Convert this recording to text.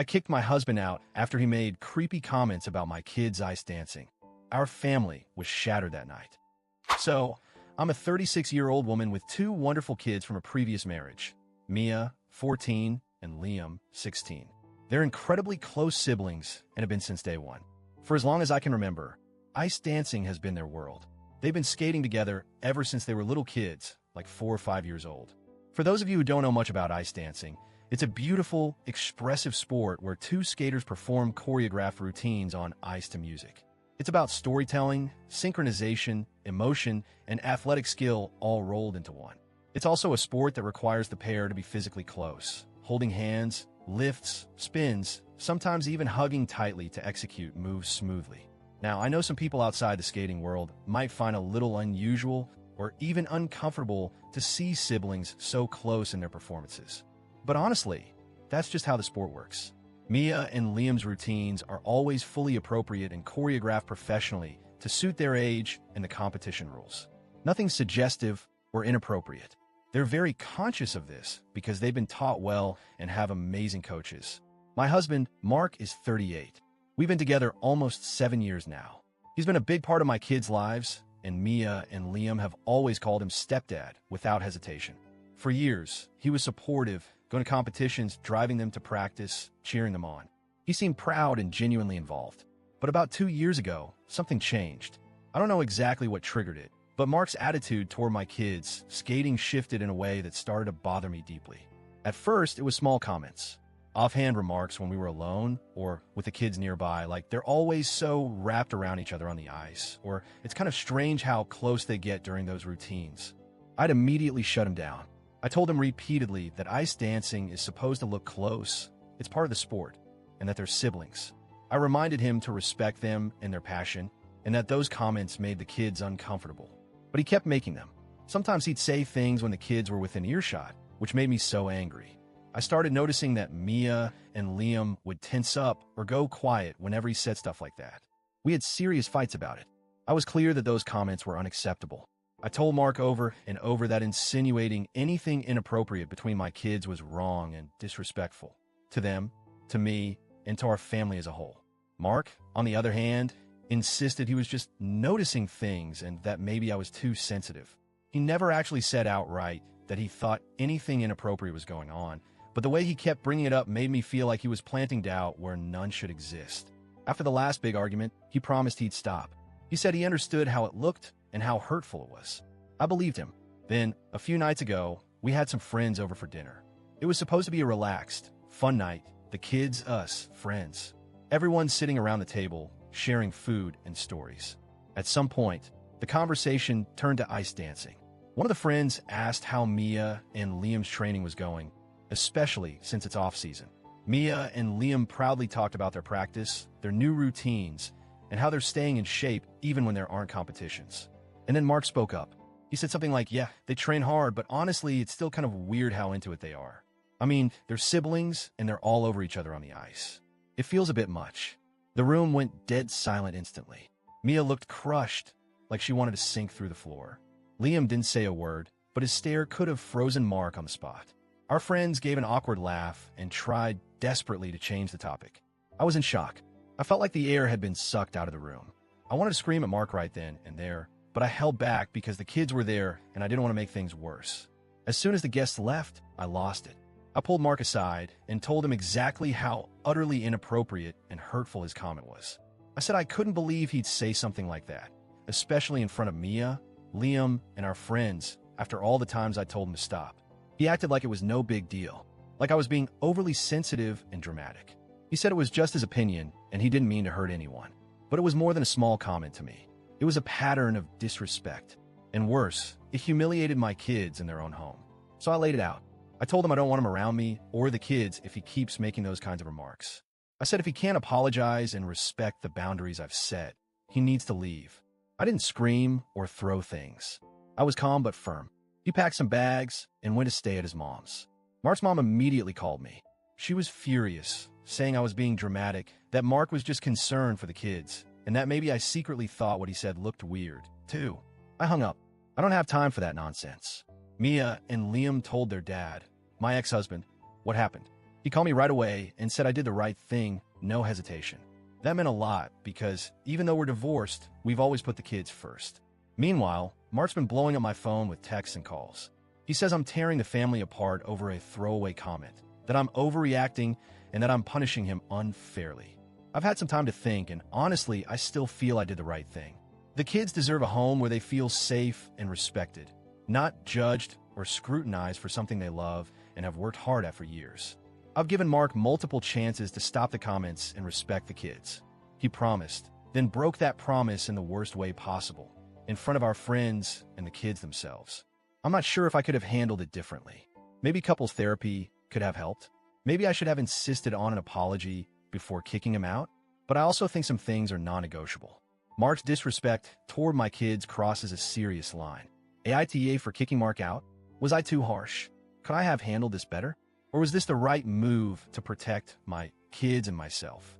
I kicked my husband out after he made creepy comments about my kids ice dancing. Our family was shattered that night. So, I'm a 36-year-old woman with two wonderful kids from a previous marriage, Mia, 14, and Liam, 16. They're incredibly close siblings and have been since day one. For as long as I can remember, ice dancing has been their world. They've been skating together ever since they were little kids, like 4 or 5 years old. For those of you who don't know much about ice dancing, it's a beautiful, expressive sport where two skaters perform choreographed routines on ice to music. It's about storytelling, synchronization, emotion, and athletic skill all rolled into one. It's also a sport that requires the pair to be physically close, holding hands, lifts, spins, sometimes even hugging tightly to execute moves smoothly. Now, I know some people outside the skating world might find a little unusual or even uncomfortable to see siblings so close in their performances. But honestly, that's just how the sport works. Mia and Liam's routines are always fully appropriate and choreographed professionally to suit their age and the competition rules. Nothing suggestive or inappropriate. They're very conscious of this because they've been taught well and have amazing coaches. My husband, Mark, is 38. We've been together almost 7 years now. He's been a big part of my kids' lives, and Mia and Liam have always called him stepdad without hesitation. For years, he was supportive, going to competitions, driving them to practice, cheering them on. He seemed proud and genuinely involved. But about 2 years ago, something changed. I don't know exactly what triggered it, but Mark's attitude toward my kids' skating shifted in a way that started to bother me deeply. At first, it was small comments. Offhand remarks when we were alone or with the kids nearby, like they're always so wrapped around each other on the ice, or it's kind of strange how close they get during those routines. I'd immediately shut him down. I told him repeatedly that ice dancing is supposed to look close, it's part of the sport, and that they're siblings. I reminded him to respect them and their passion, and that those comments made the kids uncomfortable. But he kept making them. Sometimes he'd say things when the kids were within earshot, which made me so angry. I started noticing that Mia and Liam would tense up or go quiet whenever he said stuff like that. We had serious fights about it. I was clear that those comments were unacceptable. I told Mark over and over that insinuating anything inappropriate between my kids was wrong and disrespectful. To them, to me, and to our family as a whole. Mark, on the other hand, insisted he was just noticing things and that maybe I was too sensitive. He never actually said outright that he thought anything inappropriate was going on, but the way he kept bringing it up made me feel like he was planting doubt where none should exist. After the last big argument, he promised he'd stop. He said he understood how it looked and how hurtful it was. I believed him. Then, a few nights ago, we had some friends over for dinner. It was supposed to be a relaxed, fun night. The kids, us, friends. Everyone sitting around the table, sharing food and stories. At some point, the conversation turned to ice dancing. One of the friends asked how Mia and Liam's training was going, especially since it's off-season. Mia and Liam proudly talked about their practice, their new routines, and how they're staying in shape even when there aren't competitions. And then Mark spoke up. He said something like, yeah, they train hard, but honestly, it's still kind of weird how into it they are. I mean, they're siblings, and they're all over each other on the ice. It feels a bit much. The room went dead silent instantly. Mia looked crushed, like she wanted to sink through the floor. Liam didn't say a word, but his stare could have frozen Mark on the spot. Our friends gave an awkward laugh and tried desperately to change the topic. I was in shock. I felt like the air had been sucked out of the room. I wanted to scream at Mark right then and there, but I held back because the kids were there and I didn't want to make things worse. As soon as the guests left, I lost it. I pulled Mark aside and told him exactly how utterly inappropriate and hurtful his comment was. I said I couldn't believe he'd say something like that, especially in front of Mia, Liam, and our friends after all the times I told him to stop. He acted like it was no big deal, like I was being overly sensitive and dramatic. He said it was just his opinion and he didn't mean to hurt anyone. But it was more than a small comment to me. It was a pattern of disrespect. And worse, it humiliated my kids in their own home. So I laid it out. I told him I don't want him around me or the kids if he keeps making those kinds of remarks. I said if he can't apologize and respect the boundaries I've set, he needs to leave. I didn't scream or throw things. I was calm but firm. He packed some bags and went to stay at his mom's. Mark's mom immediately called me. She was furious, saying I was being dramatic, that Mark was just concerned for the kids, and that maybe I secretly thought what he said looked weird, too. I hung up. I don't have time for that nonsense. Mia and Liam told their dad, my ex-husband, what happened. He called me right away and said I did the right thing, no hesitation. That meant a lot because even though we're divorced, we've always put the kids first. Meanwhile, Mark's been blowing up my phone with texts and calls. He says I'm tearing the family apart over a throwaway comment, that I'm overreacting, and that I'm punishing him unfairly. I've had some time to think, and honestly, I still feel I did the right thing. The kids deserve a home where they feel safe and respected, not judged or scrutinized for something they love and have worked hard at for years. I've given Mark multiple chances to stop the comments and respect the kids. He promised, then broke that promise in the worst way possible, in front of our friends and the kids themselves. I'm not sure if I could have handled it differently. Maybe couples therapy could have helped. Maybe I should have insisted on an apology before kicking him out. But I also think some things are non-negotiable. Mark's disrespect toward my kids crosses a serious line. AITA for kicking Mark out? Was I too harsh? Could I have handled this better? Or was this the right move to protect my kids and myself?